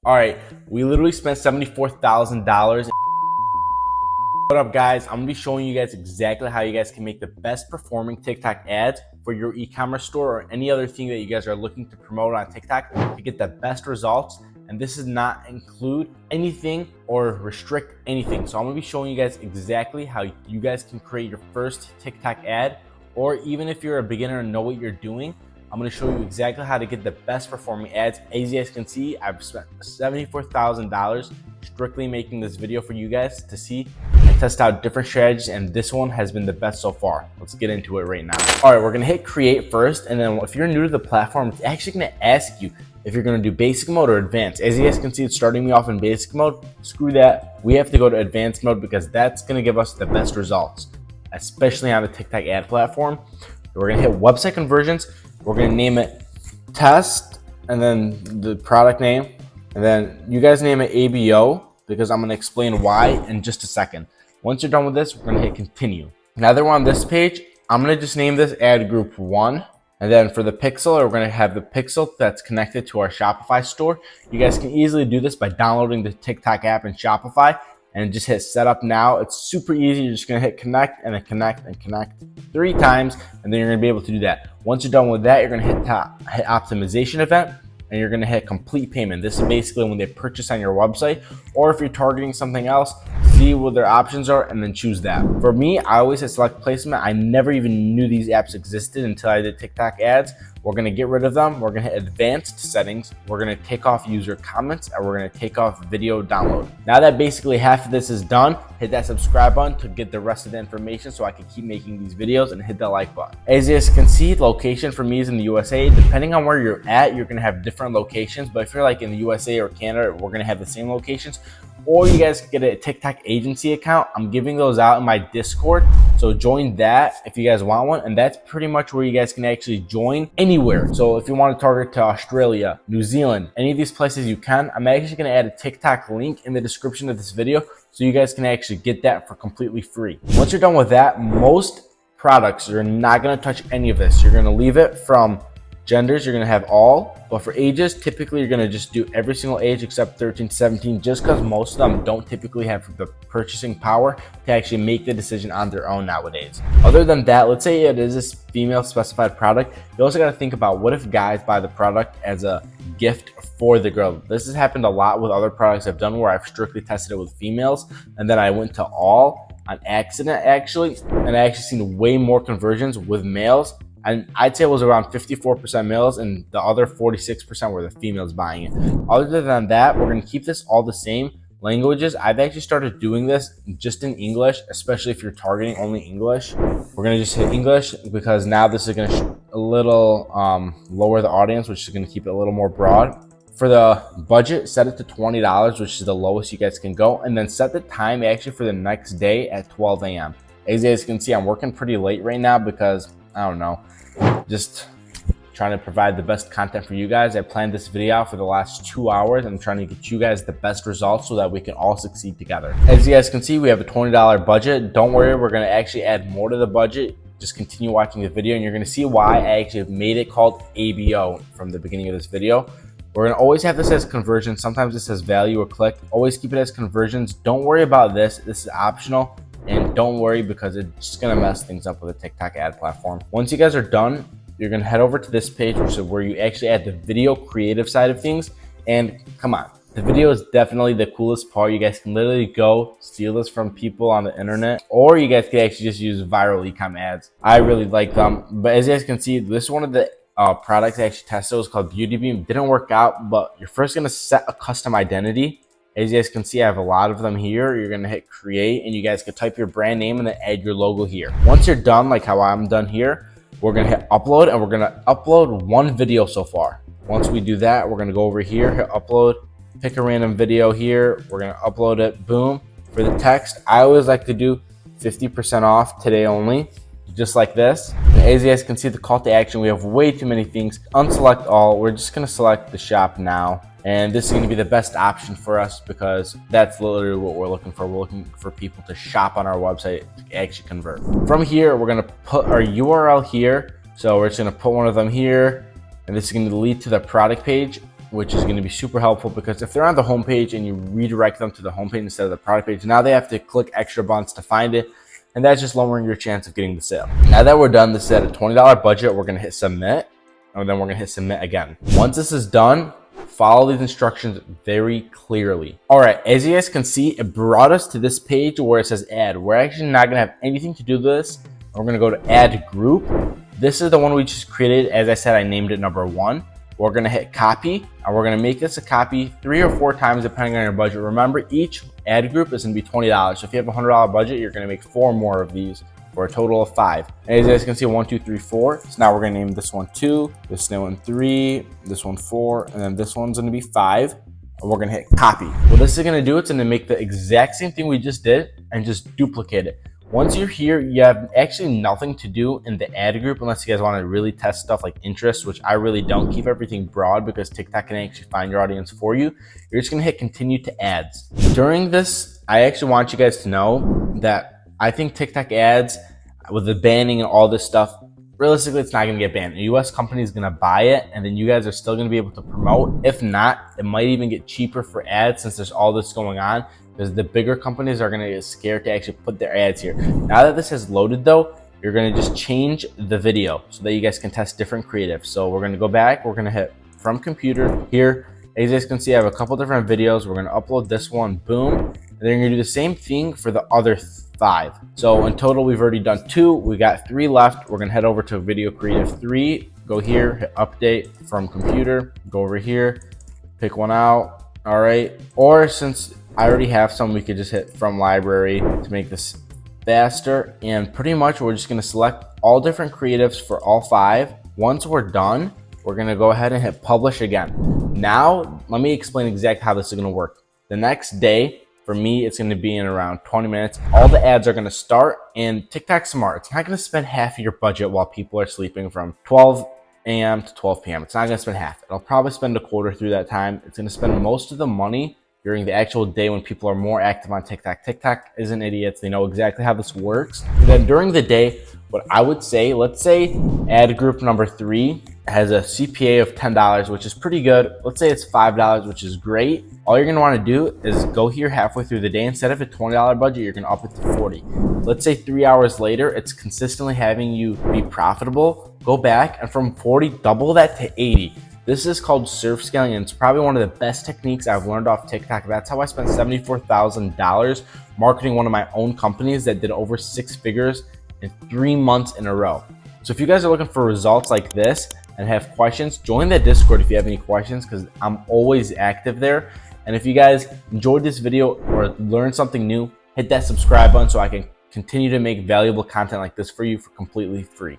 All right, we literally spent $74,000. What up, guys? I'm gonna be showing you guys exactly how you guys can make the best performing TikTok ads for your e-commerce store or any other thing that you guys are looking to promote on TikTok to get the best results. And this does not include anything or restrict anything. So I'm gonna be showing you guys exactly how you guys can create your first TikTok ad, or even if you're a beginner and know what you're doing, I'm gonna show you exactly how to get the best performing ads. As you guys can see, I've spent $74,000 strictly making this video for you guys to see and test out different strategies, and this one has been the best so far. Let's get into it right now. All right, we're gonna hit create first, and then if you're new to the platform, it's actually gonna ask you if you're gonna do basic mode or advanced. As you guys can see, it's starting me off in basic mode. Screw that, we have to go to advanced mode because that's gonna give us the best results, especially on the TikTok ad platform. We're gonna hit website conversions. We're gonna name it test, and then the product name, and then you guys name it ABO because I'm gonna explain why in just a second. Once you're done with this, we're gonna hit continue. Now that we're on this page, I'm gonna just name this ad group 1. And then for the pixel, we're gonna have the pixel that's connected to our Shopify store. You guys can easily do this by downloading the TikTok app in Shopify and just hit setup now. It's super easy. You're just gonna hit connect and then connect and connect 3 times, and then you're gonna be able to do that. Once you're done with that, you're gonna hit optimization event, and you're gonna hit complete payment. This is basically when they purchase on your website, or if you're targeting something else, see what their options are and then choose that. For me, I always hit select placement. I never even knew these apps existed until I did TikTok ads. We're gonna get rid of them. We're gonna hit advanced settings. We're gonna take off user comments, and we're gonna take off video download. Now that basically half of this is done, hit that subscribe button to get the rest of the information so I can keep making these videos, and hit that like button. As you guys can see, location for me is in the USA. Depending on where you're at, you're gonna have different locations, but if you're like in the USA or Canada, we're gonna have the same locations. Or you guys can get a TikTok agency account. I'm giving those out in my Discord, so join that if you guys want one, and that's pretty much where you guys can actually join anywhere. So if you want to target to Australia, New Zealand, any of these places, you can. I'm actually going to add a TikTok link in the description of this video so you guys can actually get that for completely free. Once you're done with that, most products, you're not going to touch any of this. You're going to leave it from genders, you're gonna have all, but for ages, typically you're gonna just do every single age except 13 to 17, just because most of them don't typically have the purchasing power to actually make the decision on their own nowadays. Other than that, let's say it is this female specified product, you also gotta think about what if guys buy the product as a gift for the girl. This has happened a lot with other products I've done where I've strictly tested it with females, and then I went to all on accident actually, and I actually seen way more conversions with males. And I'd say it was around 54% males, and the other 46% were the females buying it. Other than that, we're gonna keep this all the same. Languages, I've actually started doing this just in English, especially if you're targeting only English. We're gonna just hit English because now this is gonna a little lower the audience, which is gonna keep it a little more broad. For the budget, set it to $20, which is the lowest you guys can go, and then set the time actually for the next day at 12 a.m. As you guys can see, I'm working pretty late right now because I don't know, just trying to provide the best content for you guys. I planned this video out for the last 2 hours. I'm trying to get you guys the best results so that we can all succeed together. As you guys can see, we have a $20 budget. Don't worry, we're gonna actually add more to the budget. Just continue watching the video and you're gonna see why I actually made it called ABO from the beginning of this video. We're gonna always have this as conversions. Sometimes this says value or click. Always keep it as conversions. Don't worry about this. This is optional. And don't worry because it's just gonna mess things up with a TikTok ad platform. Once you guys are done, you're gonna head over to this page, which is where you actually add the video creative side of things. And come on, the video is definitely the coolest part. You guys can literally go steal this from people on the internet, or you guys can actually just use viral e-com ads. I really like them. But as you guys can see, this is one of the products I actually tested. It was called Beauty Beam. Didn't work out, but you're first gonna set a custom identity. As you guys can see, I have a lot of them here. You're gonna hit create, and you guys can type your brand name and then add your logo here. Once you're done, like how I'm done here, we're gonna hit upload, and we're gonna upload 1 video so far. Once we do that, we're gonna go over here, hit upload, pick a random video here. We're gonna upload it, boom. For the text, I always like to do 50% off today only, just like this. And as you guys can see, the call to action, we have way too many things. Unselect all, we're just gonna select the shop now. And this is going to be the best option for us because that's literally what we're looking for. We're looking for people to shop on our website to actually convert. From here, we're going to put our URL here. So we're just going to put one of them here, and this is going to lead to the product page. which is going to be super helpful because if they're on the homepage and you redirect them to the homepage instead of the product page, now they have to click extra buttons to find it, and that's just lowering your chance of getting the sale. Now that we're done, this is at a $20 budget. We're going to hit submit, and then we're going to hit submit again. Once this is done, follow these instructions very clearly. All right, as you guys can see, it brought us to this page where it says add. We're actually not going to have anything to do with this. We're going to go to add group. This is the one we just created. As I said, I named it number 1. We're going to hit copy, and we're going to make this a copy 3 or 4 times depending on your budget. Remember, each ad group is going to be $20. So if you have a $100 budget, you're going to make 4 more of these for a total of 5. And as you guys can see, 1, 2, 3, 4. So now we're going to name this one 2, this one 3, this one 4, and then this one's going to be 5. And we're going to hit copy. What this is going to do, it's going to make the exact same thing we just did and just duplicate it. Once you're here, you have actually nothing to do in the ad group unless you guys want to really test stuff like interests, which I really don't. Keep everything broad because TikTok can actually find your audience for you. You're just going to hit continue to ads. During this, I actually want you guys to know that I think TikTok ads with the banning and all this stuff, realistically, it's not going to get banned. A US company is going to buy it, and then you guys are still going to be able to promote. If not, it might even get cheaper for ads since there's all this going on, because the bigger companies are going to get scared to actually put their ads here. Now that this has loaded though, you're going to just change the video so that you guys can test different creatives. So we're going to go back, we're going to hit from computer here. As you guys can see, I have a couple different videos. We're going to upload this one, boom. And then you're going to do the same thing for the other 5. So in total, we've already done 2. We got 3 left. We're going to head over to video creative 3, go here, hit update from computer, go over here, pick one out. All right. Or since I already have some, we could just hit from library to make this faster. And pretty much we're just going to select all different creatives for all 5. Once we're done, we're going to go ahead and hit publish again. Now, let me explain exactly how this is going to work. The next day, for me, it's going to be in around 20 minutes. All the ads are going to start, and TikTok's smart. It's not going to spend half of your budget while people are sleeping from 12 a.m. to 12 p.m. It's not going to spend half. It'll probably spend a quarter through that time. It's going to spend most of the money during the actual day when people are more active on TikTok. TikTok isn't idiots. They know exactly how this works. And then during the day, what I would say, let's say ad group number 3 has a CPA of $10, which is pretty good. Let's say it's $5, which is great. All you're gonna wanna do is go here halfway through the day. Instead of a $20 budget, you're gonna up it to 40. Let's say 3 hours later, it's consistently having you be profitable. Go back and from 40, double that to 80. This is called surf scaling, and it's probably one of the best techniques I've learned off TikTok. That's how I spent $74,000 marketing one of my own companies that did over 6 figures in 3 months in a row. So if you guys are looking for results like this and have questions, join the Discord if you have any questions, because I'm always active there. And if you guys enjoyed this video or learned something new, hit that subscribe button so I can continue to make valuable content like this for you for completely free.